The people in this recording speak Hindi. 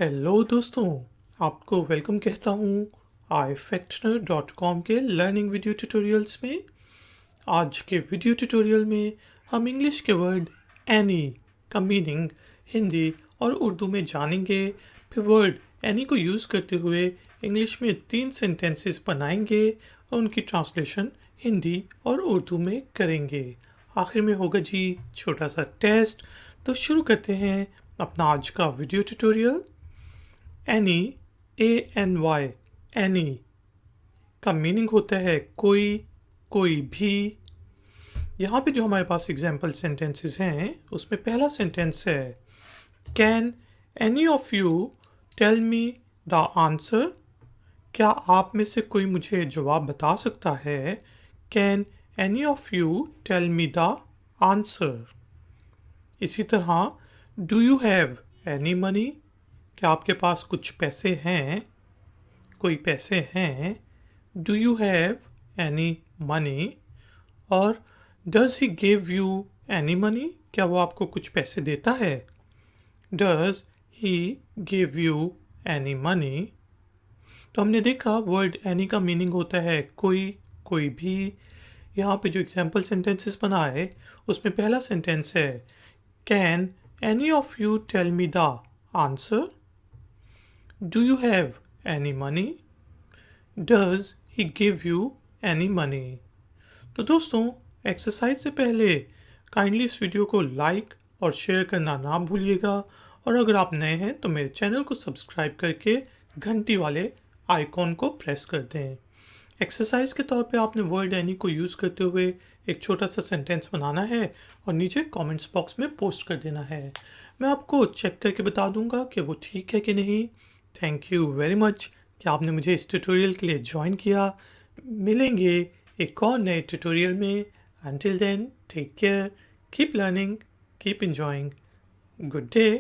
हेलो दोस्तों, आपको वेलकम कहता हूँ ifactner.com के लर्निंग वीडियो ट्यूटोरियल्स में। आज के वीडियो ट्यूटोरियल में हम इंग्लिश के वर्ड एनी का मीनिंग हिंदी और उर्दू में जानेंगे। फिर वर्ड एनी को यूज़ करते हुए इंग्लिश में 3 सेंटेंसेस बनाएंगे और उनकी ट्रांसलेशन हिंदी और उर्दू में करेंगे। आखिर में होगा जी छोटा सा टेस्ट। तो शुरू करते हैं अपना आज का video tutorial. Any ANY any का मीनिंग होता है कोई, कोई भी। यहाँ पे जो हमारे पास एग्जाम्पल सेंटेंसेस हैं उसमें पहला सेंटेंस है can any of you tell me the answer. क्या आप में से कोई मुझे जवाब बता सकता है? Can any of you tell me the answer. इसी तरह do you have any money. क्या आपके पास कुछ पैसे हैं? कोई पैसे हैं? Do you have any money. और does he give you any money. क्या वो आपको कुछ पैसे देता है? Does he give you any money. तो हमने देखा वर्ड एनी का मीनिंग होता है कोई, कोई भी। यहाँ पे जो एग्जाम्पल सेंटेंसेस बना है उसमें पहला सेंटेंस है can any of you tell me the answer. Do you have any money. Does he give you any money. तो दोस्तों, एक्सरसाइज से पहले काइंडली इस वीडियो को लाइक और शेयर करना ना भूलिएगा। और अगर आप नए हैं तो मेरे चैनल को सब्सक्राइब करके घंटी वाले आइकॉन को प्रेस कर दें। एक्सरसाइज के तौर पे आपने वर्ड एनी को यूज़ करते हुए एक छोटा सा सेंटेंस बनाना है और नीचे कमेंट्स बॉक्स में पोस्ट कर देना है। मैं आपको चेक करके बता दूंगा कि वो ठीक है कि नहीं। थैंक यू वेरी मच कि आपने मुझे इस ट्यूटोरियल के लिए ज्वाइन किया। मिलेंगे एक और नए ट्यूटोरियल में। Until then, take care, keep learning, keep enjoying. Good day.